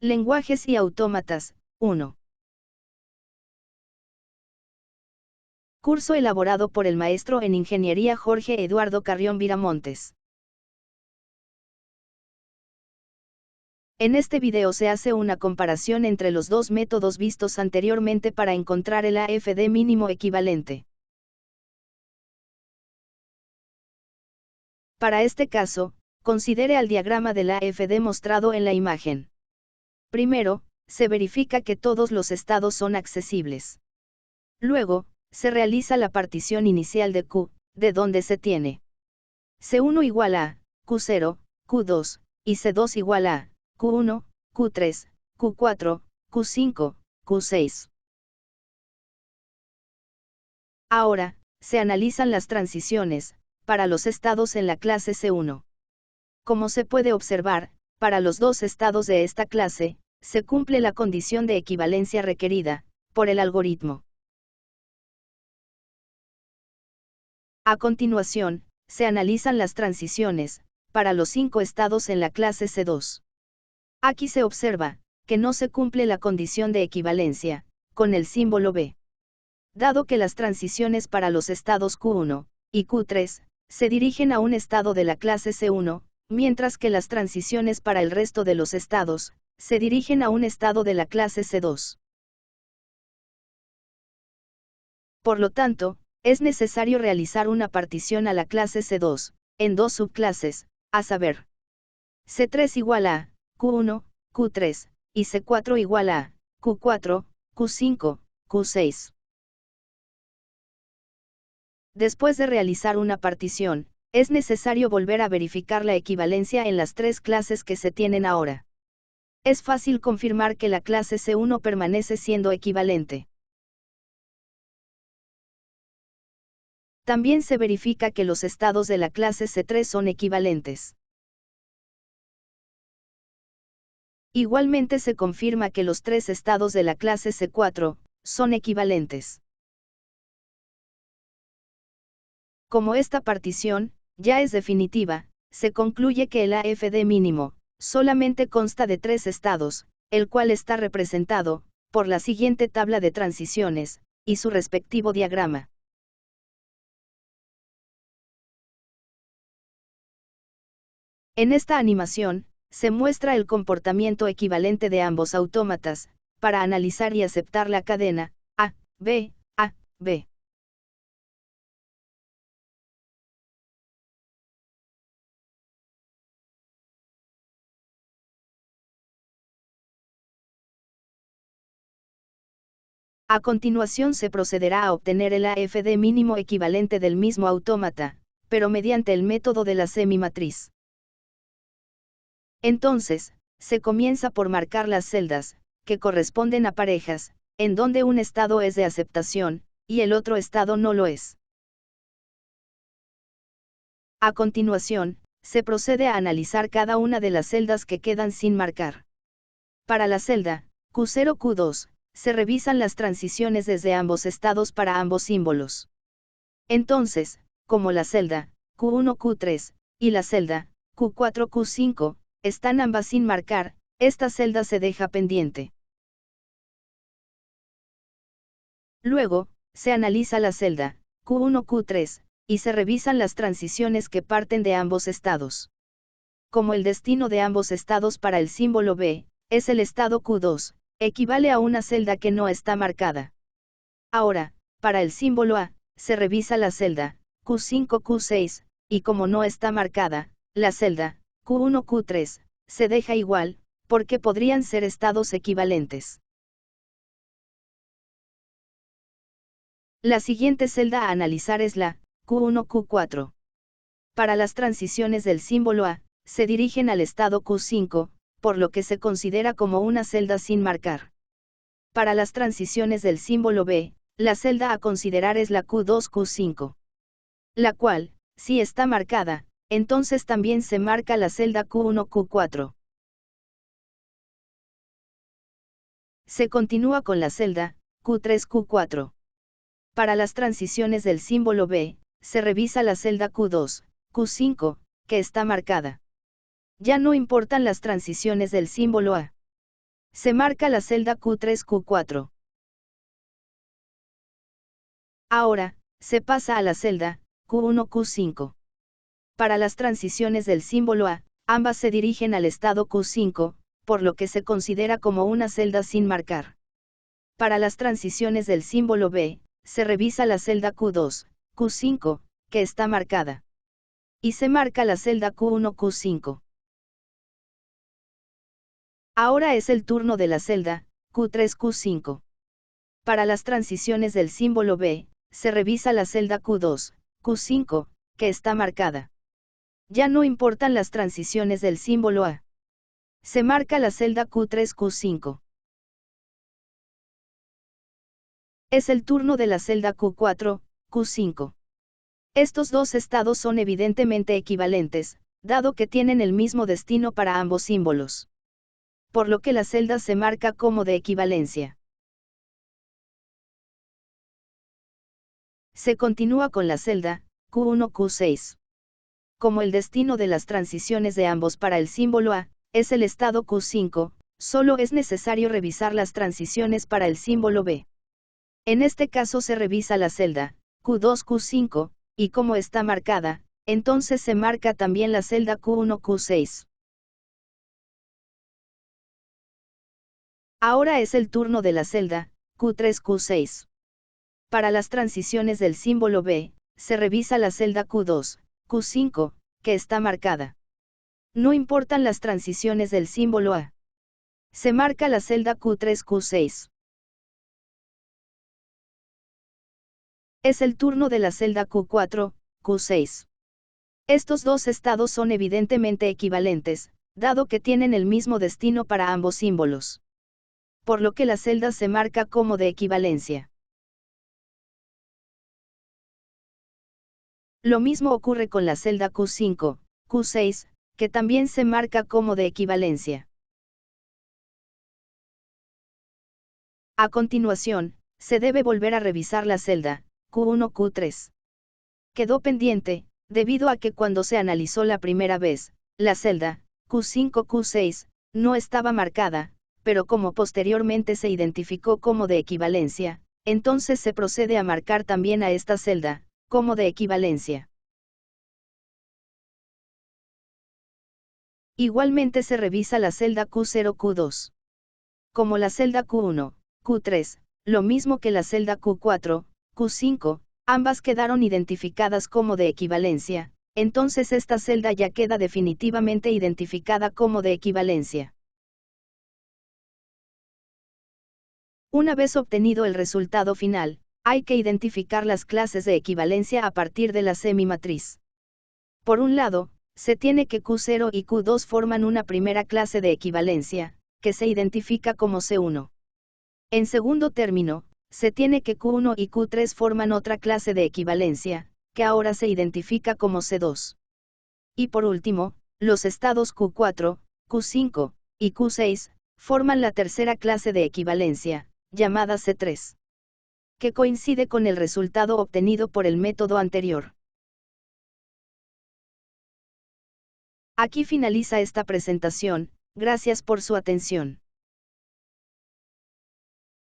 Lenguajes y autómatas, 1. Curso elaborado por el maestro en Ingeniería Jorge Eduardo Carrión Viramontes. En este video se hace una comparación entre los dos métodos vistos anteriormente para encontrar el AFD mínimo equivalente. Para este caso, considere el diagrama del AFD mostrado en la imagen. Primero, se verifica que todos los estados son accesibles. Luego, se realiza la partición inicial de Q, de donde se tiene C1 igual a Q0, Q2, y C2 igual a Q1, Q3, Q4, Q5, Q6. Ahora, se analizan las transiciones, para los estados en la clase C1. Como se puede observar, para los dos estados de esta clase, se cumple la condición de equivalencia requerida, por el algoritmo. A continuación, se analizan las transiciones, para los 5 estados en la clase C2. Aquí se observa, que no se cumple la condición de equivalencia, con el símbolo B. Dado que las transiciones para los estados Q1 y Q3 se dirigen a un estado de la clase C1, mientras que las transiciones para el resto de los estados se dirigen a un estado de la clase C2. Por lo tanto, es necesario realizar una partición a la clase C2, en dos subclases, a saber, C3 igual a Q1, Q3, y C4 igual a Q4, Q5, Q6. Después de realizar una partición, es necesario volver a verificar la equivalencia en las tres clases que se tienen ahora. Es fácil confirmar que la clase C1 permanece siendo equivalente. También se verifica que los estados de la clase C3 son equivalentes. Igualmente se confirma que los tres estados de la clase C4 son equivalentes. Como esta partición ya es definitiva, se concluye que el AFD mínimo solamente consta de tres estados, el cual está representado por la siguiente tabla de transiciones y su respectivo diagrama. En esta animación, se muestra el comportamiento equivalente de ambos autómatas, para analizar y aceptar la cadena A, B, A, B. A continuación se procederá a obtener el AFD mínimo equivalente del mismo autómata, pero mediante el método de la semimatriz. Entonces, se comienza por marcar las celdas, que corresponden a parejas, en donde un estado es de aceptación, y el otro estado no lo es. A continuación, se procede a analizar cada una de las celdas que quedan sin marcar. Para la celda Q0, Q2, se revisan las transiciones desde ambos estados para ambos símbolos. Entonces, como la celda Q1, Q3, y la celda Q4, Q5, están ambas sin marcar, esta celda se deja pendiente. Luego, se analiza la celda Q1, Q3, y se revisan las transiciones que parten de ambos estados. Como el destino de ambos estados para el símbolo B es el estado Q2, equivale a una celda que no está marcada. Ahora, para el símbolo A, se revisa la celda Q5, Q6, y como no está marcada, la celda Q1, Q3, se deja igual, porque podrían ser estados equivalentes. La siguiente celda a analizar es la Q1, Q4. Para las transiciones del símbolo A, se dirigen al estado Q5, por lo que se considera como una celda sin marcar. Para las transiciones del símbolo B, la celda a considerar es la Q2, Q5. La cual, si está marcada, entonces también se marca la celda Q1, Q4. Se continúa con la celda Q3, Q4. Para las transiciones del símbolo B, se revisa la celda Q2, Q5, que está marcada. Ya no importan las transiciones del símbolo A. Se marca la celda Q3, Q4. Ahora, se pasa a la celda Q1, Q5. Para las transiciones del símbolo A, ambas se dirigen al estado Q5, por lo que se considera como una celda sin marcar. Para las transiciones del símbolo B, se revisa la celda Q2, Q5, que está marcada. Y se marca la celda Q1, Q5. Ahora es el turno de la celda Q3, Q5. Para las transiciones del símbolo B, se revisa la celda Q2, Q5, que está marcada. Ya no importan las transiciones del símbolo A. Se marca la celda Q3, Q5. Es el turno de la celda Q4, Q5. Estos dos estados son evidentemente equivalentes, dado que tienen el mismo destino para ambos símbolos. Por lo que la celda se marca como de equivalencia. Se continúa con la celda Q1, Q6. Como el destino de las transiciones de ambos para el símbolo A es el estado Q5, solo es necesario revisar las transiciones para el símbolo B. En este caso se revisa la celda Q2, Q5, y como está marcada, entonces se marca también la celda Q1, Q6. Ahora es el turno de la celda Q3, Q6. Para las transiciones del símbolo B, se revisa la celda Q2, Q5, que está marcada. No importan las transiciones del símbolo A. Se marca la celda Q3, Q6. Es el turno de la celda Q4, Q6. Estos dos estados son evidentemente equivalentes, dado que tienen el mismo destino para ambos símbolos. Por lo que la celda se marca como de equivalencia. Lo mismo ocurre con la celda Q5, Q6, que también se marca como de equivalencia. A continuación, se debe volver a revisar la celda Q1, Q3. Quedó pendiente, debido a que cuando se analizó la primera vez, la celda Q5, Q6 no estaba marcada, pero como posteriormente se identificó como de equivalencia, entonces se procede a marcar también a esta celda como de equivalencia. Igualmente se revisa la celda Q0, Q2. Como la celda Q1, Q3, lo mismo que la celda Q4, Q5, ambas quedaron identificadas como de equivalencia, entonces esta celda ya queda definitivamente identificada como de equivalencia. Una vez obtenido el resultado final, hay que identificar las clases de equivalencia a partir de la semimatriz. Por un lado, se tiene que Q0 y Q2 forman una primera clase de equivalencia, que se identifica como C1. En segundo término, se tiene que Q1 y Q3 forman otra clase de equivalencia, que ahora se identifica como C2. Y por último, los estados Q4, Q5 y Q6 forman la tercera clase de equivalencia, llamada C3, que coincide con el resultado obtenido por el método anterior. Aquí finaliza esta presentación, gracias por su atención.